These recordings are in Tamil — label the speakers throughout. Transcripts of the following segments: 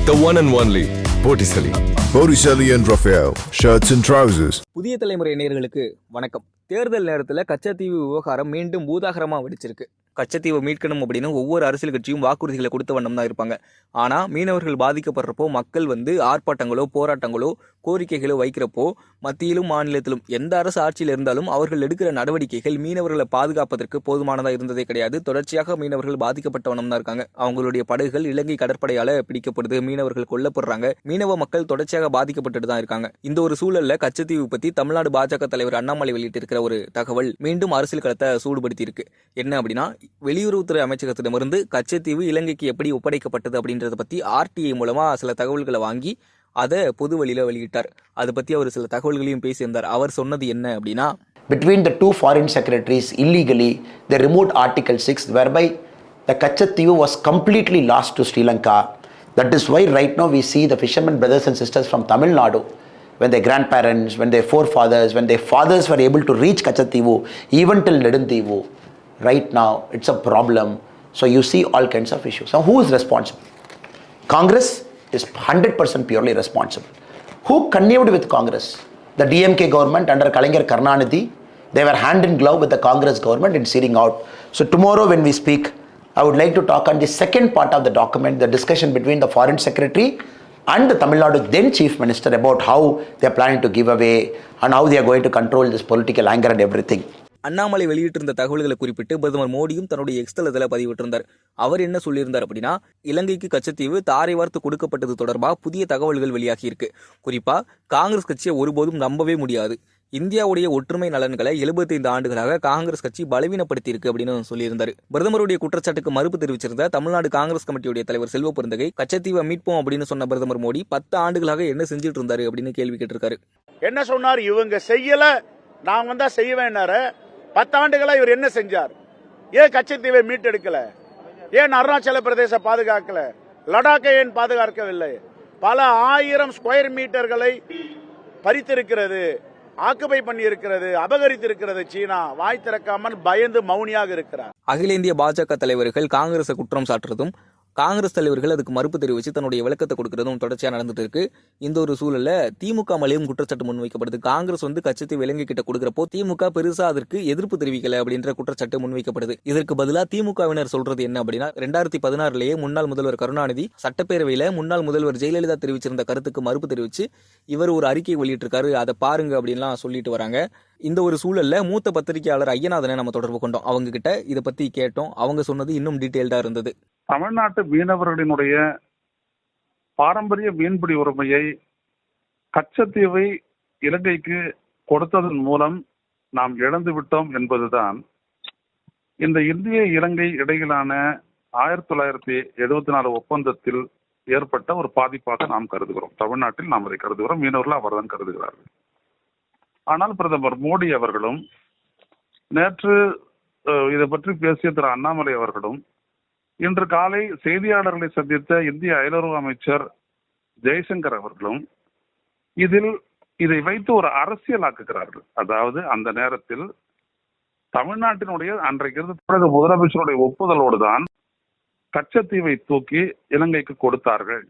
Speaker 1: The one and only Botticelli.
Speaker 2: Botticelli and Raphael, shirts and trousers.
Speaker 3: புதிய தலைமுறை நேயர்களுக்கு வணக்கம். தேர்தல் நேரத்தில் கச்சத்தீவு விவகாரம் மீண்டும் பூதாகரமாக வெடிச்சிருக்கு. கச்சத்தீவை மீட்கணும் அப்படின்னு ஒவ்வொரு அரசியல் கட்சியும் வாக்குறுதிகளை கொடுத்த வண்ணம் தான் இருப்பாங்க. ஆனால் மீனவர்கள் பாதிக்கப்படுறப்போ மக்கள் ஆர்ப்பாட்டங்களோ போராட்டங்களோ கோரிக்கைகளோ வைக்கிறப்போ மத்தியிலும் மாநிலத்திலும் எந்த அரசு ஆட்சியில் இருந்தாலும் அவர்கள் எடுக்கிற நடவடிக்கைகள் மீனவர்களை பாதுகாப்பதற்கு போதுமானதாக இருந்ததே கிடையாது. தொடர்ச்சியாக மீனவர்கள் பாதிக்கப்பட்ட வண்ணம் தான் இருக்காங்க. அவங்களுடைய படகுகள் இலங்கை கடற்படையால் பிடிக்கப்படுது, மீனவர்கள் கொல்லப்படுறாங்க, மீனவ மக்கள் தொடர்ச்சியாக பாதிக்கப்பட்டு தான் இருக்காங்க. இந்த ஒரு சூழல்ல கச்சத்தீவு பற்றி தமிழ்நாடு பாஜக தலைவர் அண்ணாமலை வெளியிட்டிருக்கிற ஒரு தகவல் மீண்டும் அரசியல் களத்தை சூடுபடுத்தி இருக்கு. என்ன அப்படின்னா, வெளியுறவுத்துறை அமைச்சகத்திடமிருந்து கச்சத்தீவு இலங்கைக்கு எப்படி ஒப்படைக்கப்பட்டது அப்படின்றத பத்தி RTI மூலமா சில தகவல்களை வாங்கி அதை பொது வழியில வெளியிட்டார். அதை பத்தி அவர் சில தகவல்களையும் பேசியிருந்தார். அவர் சொன்னது என்ன அப்படின்னா,
Speaker 4: between the two foreign secretaries illegally they removed Article 6 whereby the Kachativu was completely lost to Sri Lanka. That is why right now we see the fishermen brothers and sisters from Tamil Nadu, when their grandparents, when their forefathers, when their fathers were able to reach Kachativu, even till Neduntivu. Right now, it's a problem. So you see all kinds of issues. Now, who is responsible? Congress is 100% purely responsible. Who connived with Congress? The DMK government under Kalaignar Karunanidhi, they were hand in glove with the Congress government in sealing out. So tomorrow when we speak, I would like to talk on the second part of the document, the discussion between the Foreign Secretary and the Tamil Nadu then Chief Minister about how they are planning to give away and how they are going to control this political anger and everything.
Speaker 3: Annamalai வெளியிட்டிருந்த தகவல்களை குறிப்பிட்டு பிரதமர் மோடியும் தன்னுடைய எக்ஸ்தலத்தில் பதிவிட்டிருந்தார். அவர் என்ன சொல்லியிருந்தார் அப்படின்னா, இலங்கைக்கு கச்சத்தீவு தாரை வார்த்து கொடுக்கப்பட்டது தொடர்பாக புதிய தகவல்கள் வெளியாகி இருக்கு. குறிப்பா காங்கிரஸ் கட்சியை ஒருபோதும் நம்பவே முடியாது. இந்தியாவுடைய ஒற்றுமை நலன்களை 75 ஆண்டுகளாக காங்கிரஸ் கட்சி பலவீனப்படுத்தி இருக்கு அப்படின்னு சொல்லியிருந்தார். பிரதமருடைய குற்றச்சாட்டுக்கு மறுப்பு தெரிவிச்சிருந்த தமிழ்நாடு காங்கிரஸ் கமிட்டியுடைய தலைவர் செல்வ பெருந்தகை, கச்சத்தீவை மீட்போம் அப்படின்னு சொன்ன பிரதமர் மோடி 10 ஆண்டுகளாக என்ன செஞ்சுட்டு இருந்தாரு அப்படின்னு கேள்வி கேட்டிருக்காரு.
Speaker 5: என்ன சொன்னார்? இவங்க செய்யல, நான் வந்தா செய்வேன்னாரு. 10 ஆண்டுகளா இவர் என்ன செஞ்சார்? ஏன் கச்சத்தீவை மீட்டெடுக்கல? ஏன் அருணாச்சல பிரதேச பாதுகாக்கல? லடாக்கை ஏன் பாதுகாக்கவில்லை? பல ஆயிரம் ஸ்கொயர் மீட்டர்களை பறித்திருக்கிறது, ஆக்குபை பண்ணி இருக்கிறது, அபகரித்திருக்கிறது. சீனா வாய் திறக்காமல் பயந்து மௌனியாக இருக்கிறார்.
Speaker 3: அகில இந்திய பாஜக தலைவர்கள் காங்கிரஸை குற்றம் சாட்டுறதும் காங்கிரஸ் தலைவர்கள் அதுக்கு மறுப்பு தெரிவித்து தன்னுடைய விளக்கத்தை கொடுக்கறதும் தொடர்ச்சியாக நடந்துட்டு இருக்கு. இந்த ஒரு சூழல்ல திமுக மேலேயும் குற்றச்சாட்டு முன்வைக்கப்படுது. காங்கிரஸ் கச்சத்தீவு இலங்கை கிட்ட கொடுக்கறப்போ திமுக பெருசா அதற்கு எதிர்ப்பு தெரிவிக்கல அப்படின்ற குற்றச்சாட்டு முன்வைக்கப்படுது. இதற்கு பதிலாக திமுகவினர் சொல்றது என்ன அப்படின்னா, 2016 முன்னாள் முதல்வர் கருணாநிதி சட்டப்பேரவையில முன்னாள் முதல்வர் ஜெயலலிதா தெரிவிச்சிருந்த கருத்துக்கு மறுப்பு தெரிவிச்சு இவர் ஒரு அறிக்கை வெளியிட்டிருக்காரு, அதை பாருங்க அப்படின்லாம் சொல்லிட்டு வராங்க. இந்த ஒரு சூழல்ல மூத்த பத்திரிகையாளர் ஐயநாதனை நம்ம தொடர்பு கொண்டோம். அவங்க கிட்ட இதை பத்தி கேட்டோம். அவங்க சொன்னது இன்னும் டீட்டெயில்டா இருந்தது.
Speaker 6: தமிழ்நாட்டு மீனவர்களினுடைய பாரம்பரிய மீன்பிடி உரிமையை கச்சத்தீவை இலங்கைக்கு கொடுத்ததன் மூலம் நாம் இழந்து விட்டோம் என்பதுதான் இந்த இந்திய இலங்கை இடையிலான 1974 ஒப்பந்தத்தில் ஏற்பட்ட ஒரு பாதிப்பாக நாம் கருதுகிறோம். தமிழ்நாட்டில் நாம் அதை கருதுகிறோம், மீனவர்கள் அவர்தான் கருதுகிறார்கள். ஆனால் பிரதமர் மோடி அவர்களும் நேற்று இதை பற்றி பேசிய திரு அண்ணாமலை அவர்களும் இன்று காலை செய்தியாளர்களை சந்தித்த இந்திய அயலுறவு அமைச்சர் ஜெய்சங்கர் அவர்களும் இதை வைத்து ஒரு அரசியலாக்குகிறார்கள். அதாவது அந்த நேரத்தில் தமிழ்நாட்டினுடைய அன்றைக்கு இருந்த தமிழக முதலமைச்சருடைய ஒப்புதலோடு தான் கச்சத்தீவை தூக்கி இலங்கைக்கு கொடுத்தார்கள்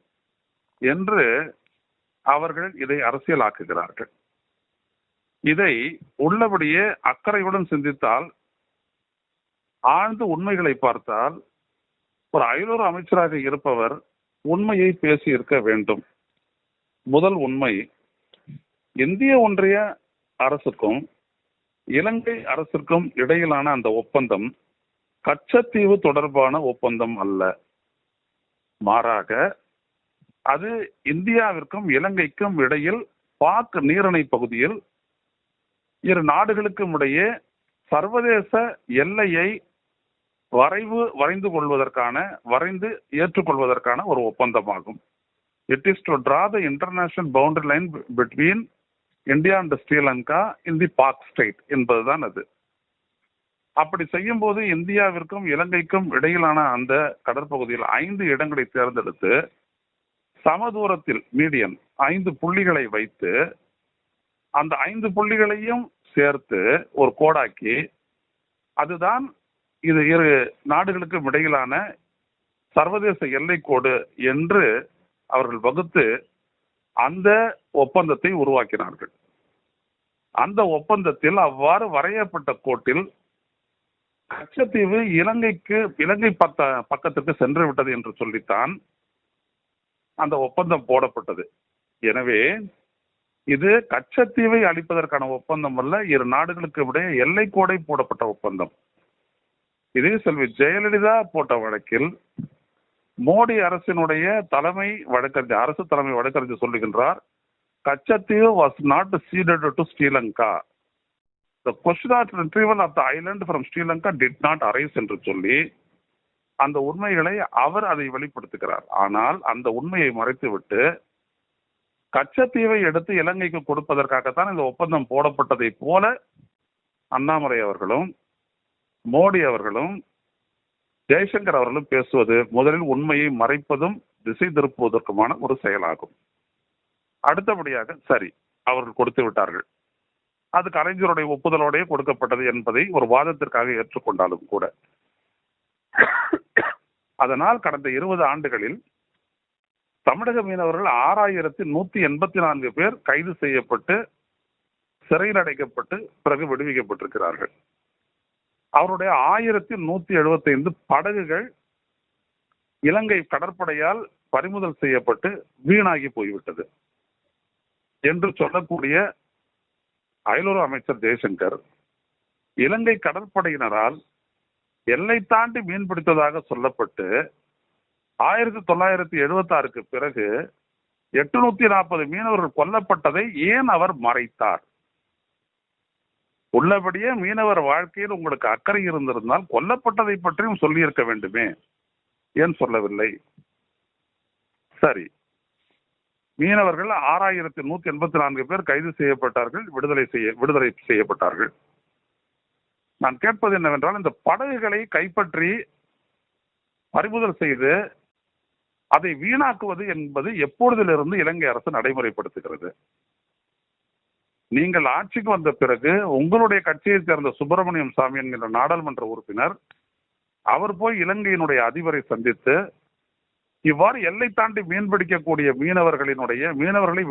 Speaker 6: என்று அவர்கள் இதை அரசியலாக்குகிறார்கள். இதை உள்ளபடியே அக்கறையுடன் சிந்தித்தால், ஆழ்ந்து உண்மைகளை பார்த்தால், ஒரு அயலுறவு அமைச்சராக இருப்பவர் உண்மையை பேசி இருக்க வேண்டும். முதல் உண்மை, இந்திய ஒன்றிய அரசுக்கும் இலங்கை அரசிற்கும் இடையிலான அந்த ஒப்பந்தம் கச்சத்தீவு தொடர்பான ஒப்பந்தம் அல்ல. மாறாக அது இந்தியாவிற்கும் இலங்கைக்கும் இடையில் பாக் நீரிணை பகுதியில் இரு நாடுகளுக்கும் இடையே சர்வதேச எல்லையை வரைந்து ஏற்றுக்கொள்வதற்கான ஒரு ஒப்பந்தமாகும். It is to draw the international boundary line between India and Sri Lanka in the Palk Strait என்பதுதான் அது. அப்படி செய்யும் போது இந்தியாவிற்கும் இலங்கைக்கும் இடையிலான அந்த கடற்பகுதியில் 5 இடங்களை தேர்ந்தெடுத்து சமதூரத்தில் மீடியன் 5 புள்ளிகளை வைத்து அந்த 5 புள்ளிகளையும் சேர்த்து ஒரு கோடாக்கி, அதுதான் இது இரு நாடுகளுக்கும் இடையிலான சர்வதேச எல்லை கோடு என்று அவர்கள் வகுத்து அந்த ஒப்பந்தத்தை உருவாக்கினார்கள். அந்த ஒப்பந்தத்தில் அவ்வாறு வரையப்பட்ட கோட்டில் கச்சத்தீவு இலங்கை பக்கத்திற்கு சென்று விட்டது என்று சொல்லித்தான் அந்த ஒப்பந்தம் போடப்பட்டது. எனவே இது கச்சத்தீவை அளிப்பதற்கான ஒப்பந்தம் அல்ல, இரு நாடுகளுக்கு இடையே எல்லைக்கோடை போடப்பட்ட ஒப்பந்தம். இதே செல்வி ஜெயலலிதா போட்ட வழக்கில் மோடி அரசினுடைய அரசு தலைமை வழக்கறிஞர் சொல்லுகின்றார், Katchatheevu was not ceded to Sri Lanka. The question of retrieval of the island from Sri Lanka did not arise என்று சொல்லி அந்த உண்மைகளை அவர் அதை வெளிப்படுத்துகிறார். ஆனால் அந்த உண்மையை மறைத்துவிட்டு கச்சத்தீவை எடுத்து இலங்கைக்கு கொடுப்பதற்காகத்தான் இந்த ஒப்பந்தம் போடப்பட்டதை போல அண்ணாமலை அவர்களும் மோடி அவர்களும் ஜெய்சங்கர் அவர்களும் பேசுவது முதலில் உண்மையை மறைப்பதும் திசை திருப்புவதற்குமான ஒரு செயலாகும். அடுத்தபடியாக சரி, அவர்கள் கொடுத்து விட்டார்கள், அது கலைஞருடைய ஒப்புதலோடே கொடுக்கப்பட்டது என்பதை ஒரு வாதத்திற்காக ஏற்றுக்கொண்டாலும் கூட, அதனால் கடந்த 20 ஆண்டுகளில் தமிழக மீனவர்கள் 6184 பேர் கைது செய்யப்பட்டு சிறையில் அடைக்கப்பட்டு பிறகு விடுவிக்கப்பட்டிருக்கிறார்கள். அவருடைய 1175 படகுகள் இலங்கை கடற்படையால் பறிமுதல் செய்யப்பட்டு வீணாகி போய்விட்டது என்று சொல்லக்கூடிய அயலுறவு அமைச்சர் ஜெய்சங்கர் இலங்கை கடற்படையினரால் எல்லை தாண்டி மீன்பிடித்ததாக சொல்லப்பட்டு 1976க்கு பிறகு 840 மீனவர்கள் கொல்லப்பட்டதை ஏன் அவர் மறைத்தார்? உள்ளபடியே மீனவர் வாழ்க்கையில் உங்களுக்கு அக்கறை இருந்திருந்தால் கொல்லப்பட்டதை பற்றியும் சொல்லியிருக்க வேண்டுமே, ஏன் சொல்லவில்லை? சரி, மீனவர்கள் 6184 பேர் கைது செய்யப்பட்டார்கள், விடுதலை செய்யப்பட்டார்கள். நான் கேட்பது என்னவென்றால், இந்த படகுகளை கைப்பற்றி பறிமுதல் செய்து அதை வீணாக்குவது என்பது எப்பொழுதிலிருந்து இலங்கை அரசு நடைமுறைப்படுத்துகிறது? நீங்கள் ஆட்சிக்கு வந்த பிறகு உங்களுடைய கட்சியை சேர்ந்த சுப்பிரமணியம் சாமி என்கின்ற நாடாளுமன்ற உறுப்பினர் அவர் போய் இலங்கையினுடைய அதிபரை சந்தித்து இவ்வாறு எல்லை தாண்டி மீன்பிடிக்கக்கூடிய மீனவர்களை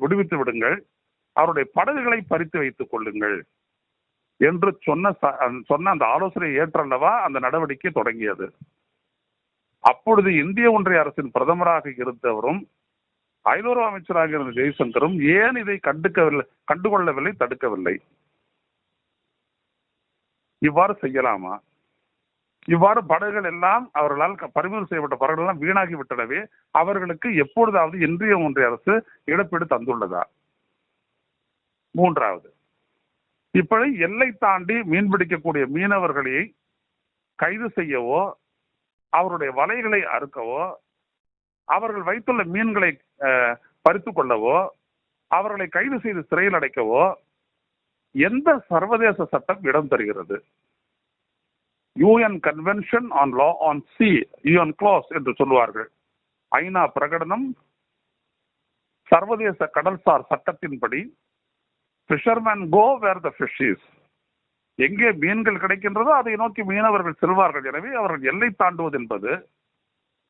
Speaker 6: விடுவித்து விடுங்கள், அவருடைய படகுகளை பறித்து வைத்துக் கொள்ளுங்கள் என்று சொன்ன அந்த ஆலோசனை ஏற்றல்லவா அந்த நடவடிக்கை தொடங்கியது. அப்பொழுது இந்திய ஒன்றிய அரசின் பிரதமராக இருந்தவரும் அயலுறவு அமைச்சராக இருந்த ஜெய்சங்கரும் ஏன் இதை கண்டுகொள்ளவில்லை, தடுக்கவில்லை? இவ்வாறு செய்யலாமா? இவ்வாறு படகுகள் எல்லாம் அவர்களால் பறிமுதல் செய்யப்பட்ட படகுகள் எல்லாம் வீணாகி விட்டனவே, அவர்களுக்கு எப்பொழுதாவது இந்திய ஒன்றிய அரசு இழப்பீடு தந்துள்ளதா? மூன்றாவது, இப்படி எல்லை தாண்டி மீன்பிடிக்கக்கூடிய மீனவர்களை கைது செய்யவோ அவருடைய வலைகளை அறுக்கவோ அவர்கள் வைத்துள்ள மீன்களை பறித்து கொள்ளவோ அவர்களை கைது செய்து சிறையில் அடைக்கவோ எந்த சர்வதேச சட்டம் இடம் தருகிறது? UN convention on law on C, UN class என்று சொல்லுவார்கள். ஐநா பிரகடனம், சர்வதேச கடல்சார் சட்டத்தின்படி fishermen go where the fish is. எங்கே மீன்கள் கிடைக்கின்றதோ அதை நோக்கி மீனவர்கள் செல்வார்கள். எனவே அவர்கள் எல்லை தாண்டுவது என்பது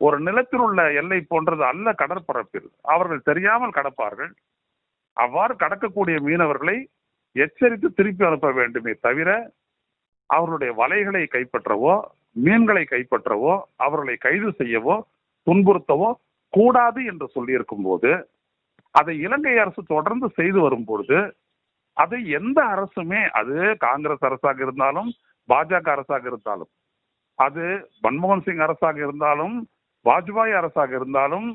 Speaker 6: ஒரு நிலத்தில் உள்ள எல்லை போன்றது அல்ல, கடற்பரப்பில் அவர்கள் தெரியாமல் கடப்பார்கள். அவ்வாறு கடக்கக்கூடிய மீனவர்களை எச்சரித்து திருப்பி அனுப்ப வேண்டுமே தவிர அவர்களுடைய வலைகளை கைப்பற்றவோ மீன்களை கைப்பற்றவோ அவர்களை கைது செய்யவோ துன்புறுத்தவோ கூடாது என்று சொல்லியிருக்கும் போது, அதை இலங்கை அரசு தொடர்ந்து செய்து வரும் பொழுது அது எந்த அரசுமே, அது காங்கிரஸ் அரசாக இருந்தாலும் பாஜக அரசாக இருந்தாலும், அது மன்மோகன் சிங் அரசாக இருந்தாலும் வாஜ்பாய் அரசாக இருந்தாலும்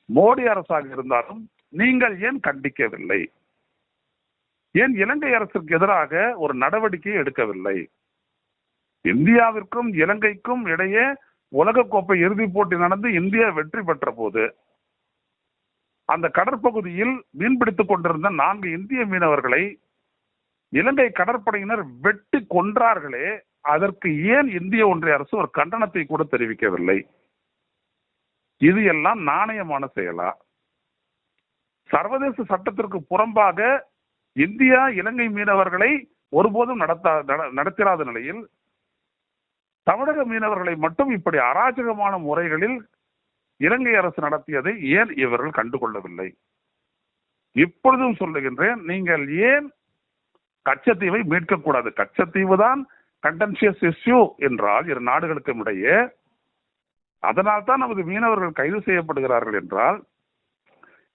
Speaker 6: மோடி அரசாக இருந்தாலும் நீங்கள் ஏன் கண்டிக்கவில்லை? ஏன் இலங்கை அரசுக்கு எதிராக ஒரு நடவடிக்கை எடுக்கவில்லை? இந்தியாவிற்கும் இலங்கைக்கும் இடையே உலகக்கோப்பை இறுதிப் போட்டி நடந்து இந்தியா வெற்றி பெற்ற போது அந்த கடற்பகுதியில் மீன்பிடித்துக் கொண்டிருந்த 4 இந்திய மீனவர்களை இலங்கை கடற்படையினர் வெட்டி கொன்றார்களே, அதற்கு ஏன் இந்திய ஒன்றிய அரசு ஒரு கண்டனத்தை கூட தெரிவிக்கவில்லை? இது எல்லாம் நாணயமான செயலா? சர்வதேச சட்டத்திற்கு புறம்பாக இந்தியா இலங்கை மீனவர்களை ஒருபோதும் நடத்திராத நிலையில் தமிழக மீனவர்களை மட்டும் இப்படி அராஜகமான முறைகளில் இலங்கை அரசு நடத்தியதை ஏன் இவர்கள் கண்டுகொள்ளவில்லை? இப்பொழுதும் சொல்லுகின்றேன், நீங்கள் ஏன் கச்சத்தீவை மீட்கக்கூடாது? கச்சத்தீவு தான் கண்டென்ஷியஸ் இஷ்யூ என்றால் இரு நாடுகளுக்கும் இடையே, அதனால் தான் நமது மீனவர்கள் கைது செய்யப்படுகிறார்கள் என்றால்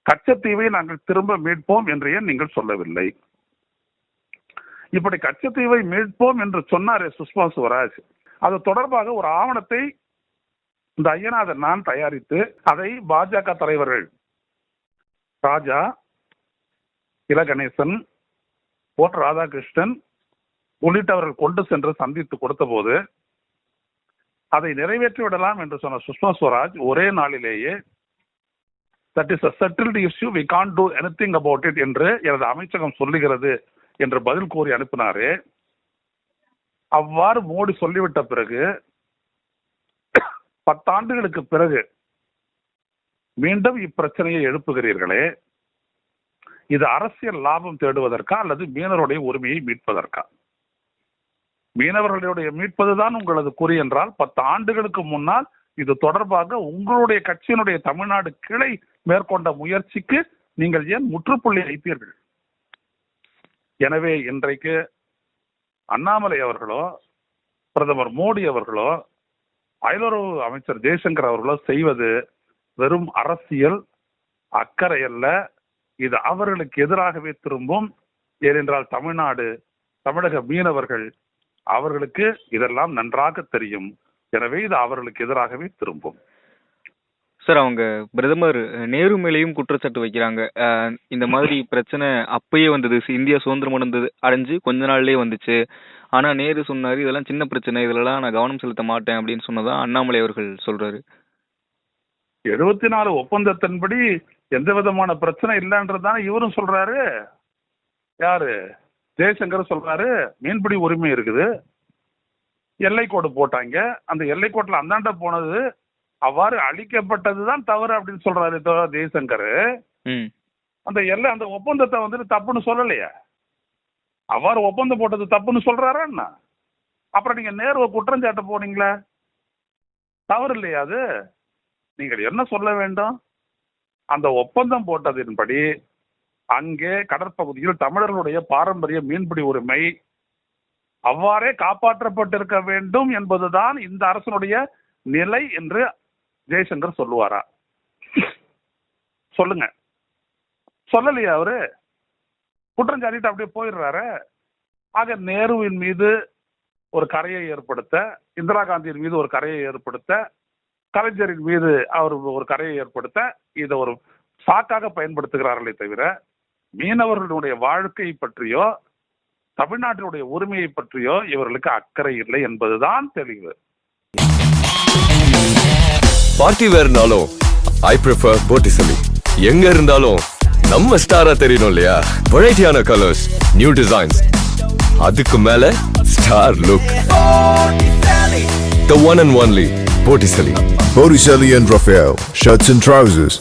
Speaker 6: கச்சத்தீவை நாங்கள் திரும்ப மீட்போம் என்று ஏன் நீங்கள் சொல்லவில்லை? இப்படி கச்சத்தீவை மீட்போம் என்று சொன்னாரே சுஷ்மா ஸ்வராஜ், அது தொடர்பாக ஒரு ஆவணத்தை இந்த ஐயநாதன் நான் தயாரித்து அதை பாஜக தலைவர்கள் ராஜா, இல கணேசன், போட் ராதாகிருஷ்ணன் உள்ளிட்டவர்கள் கொண்டு சென்று சந்தித்து கொடுத்த போது அதை நிறைவேற்றி விடலாம் என்று சொன்ன சுஷ்மா ஸ்வராஜ் ஒரே நாளிலேயே that is a settled issue, we can't do anything about it என்று எனது அமைச்சகம் சொல்லுகிறது என்று பதில் கூறி அனுப்பினாரே. அவ்வாறு மோடி சொல்லிவிட்ட பிறகு 10 ஆண்டுகளுக்கு பிறகு மீண்டும் இப்பிரச்சனையை எழுப்புகிறீர்களே, இது அரசியல் லாபம் தேடுவதற்கா அல்லது மீனவருடைய உரிமையை மீட்பதற்கா? மீனவர்களுடைய மீட்பதுதான் உங்களது குறி என்றால் 10 ஆண்டுகளுக்கு முன்னால் இது தொடர்பாக உங்களுடைய கட்சியினுடைய தமிழ்நாடு கிளை மேற்கொண்ட முயற்சிக்கு நீங்கள் ஏன் முற்றுப்புள்ளி வைத்தீர்கள்? எனவே இன்றைக்கு அண்ணாமலை அவர்களோ பிரதமர் மோடி அவர்களோ அயலுறவு அமைச்சர் ஜெய்சங்கர் அவர்களோ செய்வது வெறும் அரசியல் அக்கறை அல்ல, இது அவர்களுக்கு எதிராகவே திரும்பும். ஏனென்றால் தமிழ்நாடு, தமிழக மீனவர்கள், அவர்களுக்கு இதெல்லாம் நன்றாக தெரியும். எனவே இது அவர்களுக்கு எதிராகவே திரும்பும்.
Speaker 3: சார், அவங்க பிரதமர் நேரு மேலேயும் குற்றச்சாட்டு வைக்கிறாங்க. இந்த மாதிரி பிரச்சனை அப்பயே வந்தது, இந்தியா சுதந்திரம் அடைஞ்சு கொஞ்ச நாள்லயே வந்துச்சு. ஆனா நேரு சொன்னாரு இதெல்லாம் சின்ன பிரச்சனை, இதுலலாம் நான் கவனம் செலுத்த மாட்டேன் அப்படின்னு சொன்னதான் அண்ணாமலை அவர்கள் சொல்றாரு.
Speaker 6: 74 ஒப்பந்தத்தின்படி எந்த விதமான பிரச்சனை இல்லைன்றதுதானே இவரும் சொல்றாரு. யாரு? ஜெய்சங்கர் சொல்றாரு மீன்பிடி உரிமை இருக்குது, எல்லை கோடு போட்டாங்க, அந்த எல்லை கோட்டில் அந்தாண்ட போனது அவ்வாறு அழிக்கப்பட்டதுதான் தவறு அப்படின்னு சொல்றாரு ஜெய்சங்கர். அந்த எல்லை அந்த ஒப்பந்தத்தை வந்துட்டு தப்புன்னு சொல்லலையா? அவ்வாறு ஒப்பந்தம் போட்டது தப்புன்னு சொல்றாரா என்ன? அப்புறம் நீங்க நேருவை குற்றம் சாட்ட போனீங்களே, தவறு இல்லையா அது? நீங்கள் என்ன சொல்ல வேண்டும்? அந்த ஒப்பந்தம் போட்டதின்படி அங்கே கடற்பகுதியில் தமிழர்களுடைய பாரம்பரிய மீன்பிடி உரிமை அவ்வாறே காப்பாற்றப்பட்டிருக்க வேண்டும் என்பதுதான் இந்த அரசனுடைய நிலை என்று ஜெய்சங்கர் சொல்லுவாரா? சொல்லுங்க. சொல்லலையா? அவரு குற்றம் சாட்டிட்டு அப்படியே போயிடுறாரு. ஆக நேருவின் மீது ஒரு கரையை ஏற்படுத்த, இந்திரா காந்தியின் மீது ஒரு கரையை ஏற்படுத்த, கலைஞரின் மீது அவர் ஒரு கரையை ஏற்படுத்த இதை ஒரு சாக்காக பயன்படுத்துகிறார்களே தவிர மீனவர்களுடைய வாழ்க்கை பற்றியோ தமிழ்நாட்டினுடைய உரிமையை பற்றியோ இவர்களுக்கு அக்கறை இல்லை என்பதுதான் தெளிவு.
Speaker 1: பார்ட்டி வேர்னாலும் ஐ ப்ரிஃபர் போட்டிசலி. எங்க இருந்தாலும் நம்ம ஸ்டாரா தெரியணும் இல்லையா? வெரைட்டியான கலர்ஸ், நியூ டிசைன்ஸ், அதுக்கு மேல star look. The one and only Botticelli.
Speaker 2: Botticelli and Raphael, shirts and trousers.